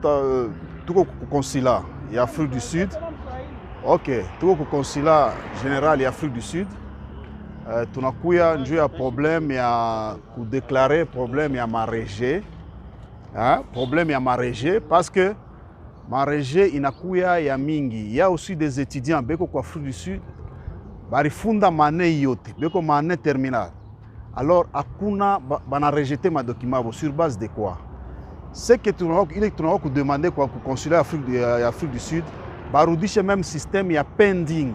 tout le consulat et Afrique du Sud. Ok, tout le consulat général et Afrique du Sud. Tunakuya njuu ya problème ya kudéclarer problème ya marege. Problème ya marege parce que marege inakuya ya mingi. Il y a aussi des étudiants beko kwa Afrique du Sud. Barifunda mane yote, beko mane terminal. Alors akuna bana rejeté ma document sur base de quoi? Ce que tu as demandé au consulat Afrique du Sud, barudishe même système ya pending.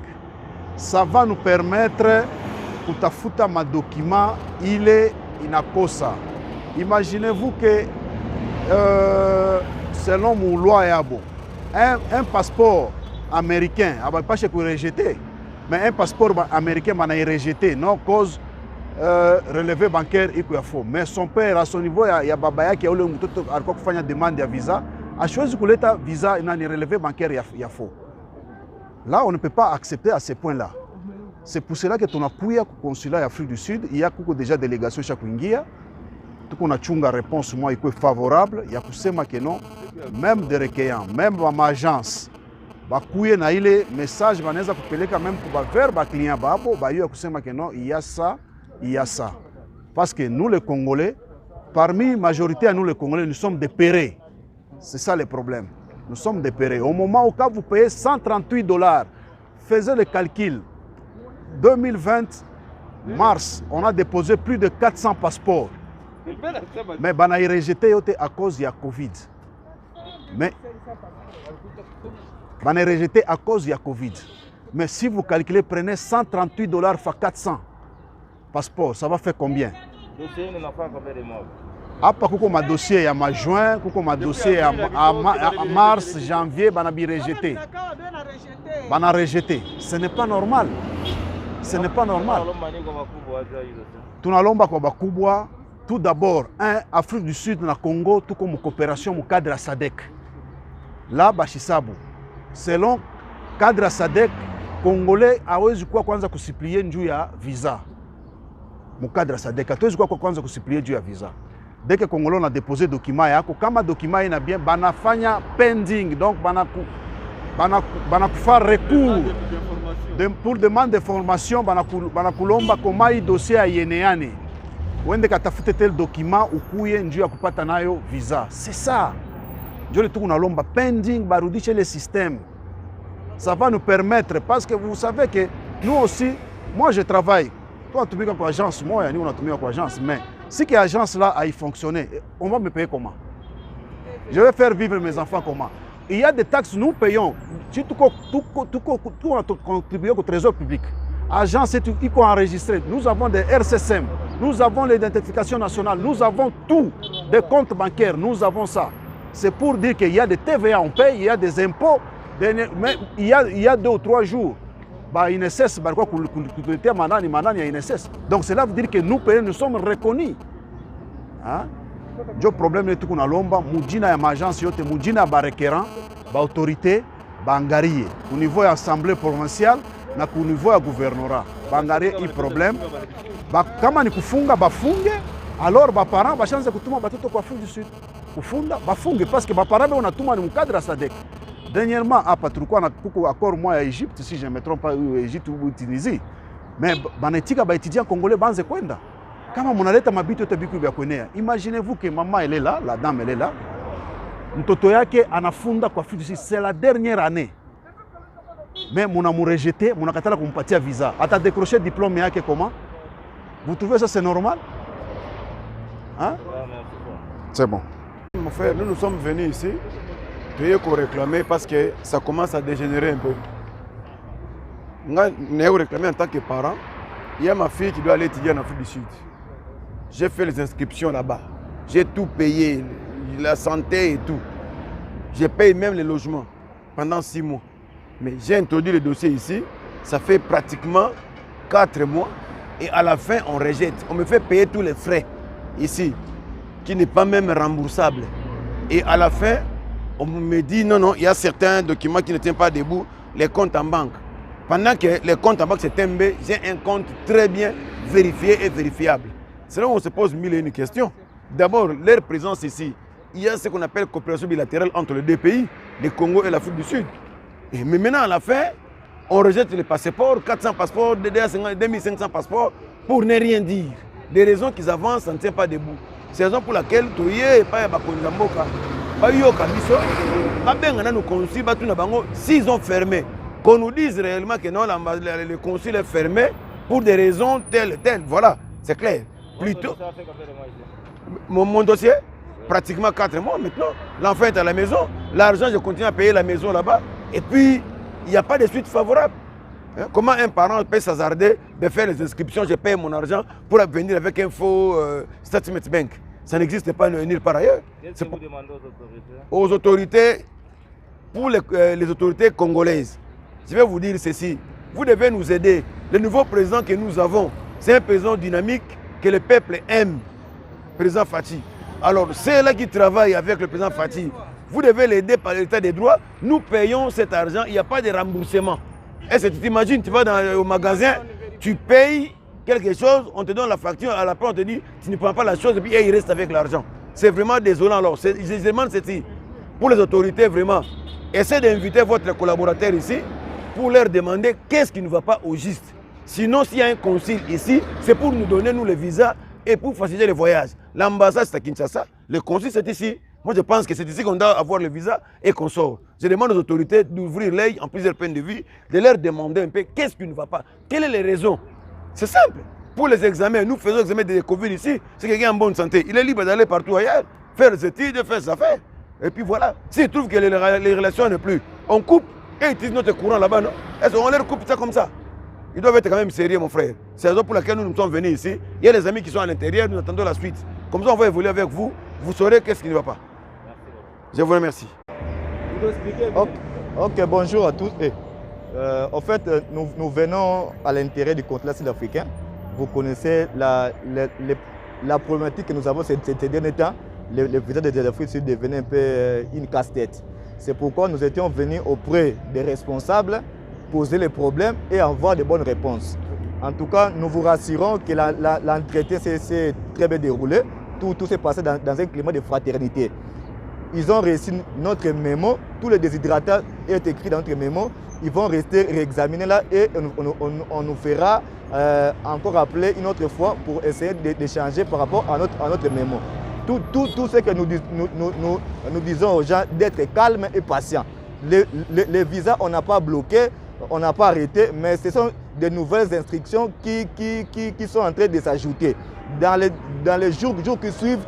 Ça va nous permettre kutafuta ma document ile inakosa. Imaginez-vous que selon mon loi yabo, un passeport américain, pas chez rejeté, mais un passeport américain m'a rejeté, non cause relevé bancaire il faut. Mais son père à son niveau il y a babaya qui a eu le mtoto alikuwa kufanya demande ya visa, a choisi kuleta visa na ni relevé bancaire ya faux. Là on ne peut pas accepter à ce point-là. C'est pour cela que tunakuya ku consulat Afrique du Sud, il y a déjà délégation chaque kuingia. Tuko na chunga réponse moi iko favorable ya kusema que non, même des recueillants, même ma agence bakuye na ile message banaweza kupeleka même kwa vers ba client babo ba yo kusema que non, il y a ça. Parce que nous les Congolais, parmi majorité à nous les Congolais, nous sommes des pérés. C'est ça le problème. Nous sommes des pérés. Au moment où quand vous payez $138, faisez le calcul. 2020, mars, on a déposé plus de 400 passeports. Mais on a rejeté à cause de la Covid. Mais on a rejeté à cause de la Covid. Mais si vous calculez, prenez $138 fois 400 passeports, ça va faire combien? Dossier ne pas combien de mois? Après, kuko ma dossier ya ma juin, kuko ma dossier à mars, janvier, on a rejeté. On a rejeté. Ce n'est pas normal. Ce n'est pas normal. Tunalomba kwa bakubwa. Tout d'abord, Afrique du Sud na Congo, tout comme coopération au cadre SADC. Là, Bachisabu. Selon cadre SADC, Congolais hawezi kuwa kwanza kusiplier njuu ya visa. Mu cadre SADC, hatuwezi kuwa kwanza kusiplier njuu ya visa. Dès que Congolais a déposé document yako, kama document ina bien, banafanya pending, donc banakufa recours pour demande de formation, banakulomba koma hii dossier ayeneane. Wende katafute tel document ukuye njuu ya kupata nayo visa. C'est ça. Njoo tu kunalomba pending barudishe le système. Ça va nous permettre parce que vous savez que nous aussi, moi je travaille. Toi tu tumika kwa agence, moi ni unatumika kwa agence, mais si que agence là a fonctionné, on va me payer comment? Je vais faire vivre mes enfants comment? Il y a des taxes nous payons. Tu contribues au trésor public. Agence il faut enregistrer. Nous avons des RCSM, nous avons l'identification nationale, nous avons tout, des comptes bancaires, nous avons ça. C'est pour dire qu'il y a des TVA on paye, il y a des impôts, mais il y a 2 ou 3 jours. Donc cela veut dire que nous payons, nous sommes reconnus. Le problème est que nous avons une agence, une requérant, une autorité, bangarie. Au niveau de l'Assemblée provinciale, au niveau du gouvernorat. Bangarie a un problème. Kama ni kufunga bafunge, alors les parents vont changer kutuma batoto kwa Afrique du Sud. Kufunda bafunge parce que les parents wanatuma ni mkadra SADC. Dernièrement, tulikuwa na accord moi à Égypte, si je ne me trompe pas, Égypte ou Tunisie. Mais banatika ba étudiants congolais banze kwenda. Kama munaleta mabito yote biku vya kuenea. Imaginez-vous que maman elle est là, la dame elle est là. Mtoto yake anafunda kwa Afrique du Sud, c'est la dernière année. Mais muna mu rejeté, muna katala kumpatia visa. Ata décrocher diplôme yake comment? Vous trouvez ça c'est normal? Hein? C'est bon. Mon frère, nous sommes venus ici pour réclamer parce que ça commence à dégénérer un peu. Nous avons réclamé en tant que parent. Il y a ma fille qui doit aller étudier en Afrique du Sud. J'ai fait les inscriptions là-bas. J'ai tout payé, la santé et tout. J'ai payé même les logements pendant 6 mois. Mais j'ai introduit le dossier ici. Ça fait pratiquement 4 mois. Et à la fin, on rejette. On me fait payer tous les frais ici, qui n'est pas même remboursable. Et à la fin, on me dit non, il y a certains documents qui ne tiennent pas debout, les comptes en banque. Pendant que les comptes en banque c'est tombé, j'ai un compte très bien vérifié et vérifiable. C'est là où on se pose mille et une questions. D'abord, leur présence ici, il y a ce qu'on appelle coopération bilatérale entre les deux pays, le Congo et l'Afrique du Sud. Mais maintenant, à la fin, on rejette les passeports, 400 passeports, 2500 passeports, pour ne rien dire. Des raisons qu'ils avancent, ça ne tient pas debout. C'est la raison pour laquelle, s'ils ont fermé, qu'on nous dise réellement que non, le consul est fermé pour des raisons telles et telles. Voilà, c'est clair. Plutôt, mon dossier, pratiquement 4 mois maintenant. L'enfant est à la maison. L'argent, je continue à payer la maison là-bas. Et puis, il n'y a pas de suite favorable. Comment un parent peut s'hasarder de faire les inscriptions, je paye mon argent pour venir avec un faux statement bank? Ça n'existe pas nulle part ailleurs. Qu'est-ce que vous demandez aux autorités? Aux autorités, pour les autorités congolaises, je vais vous dire ceci. Vous devez nous aider. Le nouveau président que nous avons, c'est un président dynamique que le peuple aime. Président Fathi. Alors, ceux-là qui travaillent avec le président Fathi, vous devez l'aider par l'état des droits. Nous payons cet argent, il n'y a pas de remboursement. Est-ce que tu t'imagines, tu vas au magasin, tu payes quelque chose, on te donne la facture, à la fin on te dit, tu ne prends pas la chose et puis il reste avec l'argent. C'est vraiment désolant. Alors, je demande ceci, pour les autorités, vraiment, essayez d'inviter votre collaborateur ici pour leur demander qu'est-ce qui ne va pas au juste. Sinon, s'il y a un consul ici, c'est pour nous donner, nous, les visas et pour faciliter les voyages. L'ambassade, c'est à Kinshasa. Le consul, c'est ici. Moi, je pense que c'est ici qu'on doit avoir le visa et qu'on sort. Je demande aux autorités d'ouvrir l'œil en plusieurs points de vue, de leur demander un peu qu'est-ce qui ne va pas, quelles sont les raisons. C'est simple. Pour les examens, nous faisons l'examen de Covid ici. C'est quelqu'un en bonne santé. Il est libre d'aller partout ailleurs, faire des études, faire ses affaires. Et puis voilà. S'il trouve que les relations ne plus, on coupe et ils utilisent notre courant là-bas, non? Est-ce qu'on leur coupe ça comme ça? Ils doivent être quand même sérieux, mon frère. C'est la raison pour laquelle nous sommes venus ici. Il y a des amis qui sont à l'intérieur, nous attendons la suite. Comme ça, on va évoluer avec vous. Vous saurez qu'est-ce qui ne va pas. Je vous remercie. Ok, bonjour à tous. En fait, nous venons à l'intérieur du continent sud-africain. Vous connaissez la problématique que nous avons ces derniers temps. Le visa de l'Afrique Sud devenait un peu une casse-tête. C'est pourquoi nous étions venus auprès des responsables, poser les problèmes et avoir de bonnes réponses. En tout cas, nous vous rassurons que l'entretien s'est très bien déroulé. Tout s'est passé dans un climat de fraternité. Ils ont reçu notre mémo, tous les déshydratants est écrit dans notre mémo. Ils vont rester réexaminés là et on nous fera encore appeler une autre fois pour essayer d'échanger par rapport à notre mémo. Tout ce que nous disons aux gens d'être calmes et patients. Les visas, on n'a pas bloqué, on n'a pas arrêté, mais ce sont de nouvelles instructions qui sont en train de s'ajouter. Dans les jours qui suivent,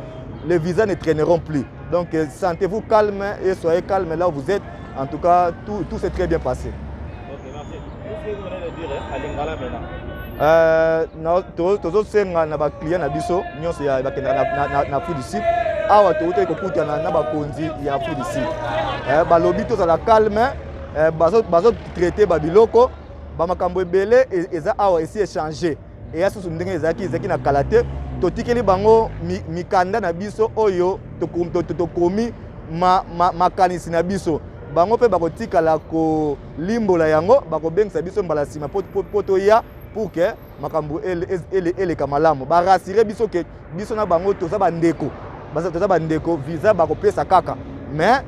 les visas ne traîneront plus. Donc sentez-vous calme et soyez calme là où vous êtes. En tout cas, tout s'est très bien passé. Ok, merci. Qu'est-ce que vous venez de dire à Lingala maintenant? Tozosenga na bakliya na biso nyonso ya bakenda na Afrique du Sud. Awa touti kokutana na bakonzi ya Afrique du Sud. Balobi tozala calme, bazo traiter babiloko, bamakambo ebele eza awa esi échanger. Et asusu ndenge ezaki na kalate, totikeli bango mikanda na biso oyo tokomi makanisi na biso. Bango pe bakotikala ko limbola yango, bakobengisa biso mbala sima poto ya pour que makambo ele kamalamu. Ba rassurer biso que biso na bango toza bandeko visa bakopesa kaka. Mais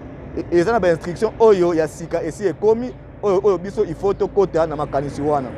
eza na ba instruction oyo ya sika esi ekomi oyo biso il faut tokota na makanisi wana.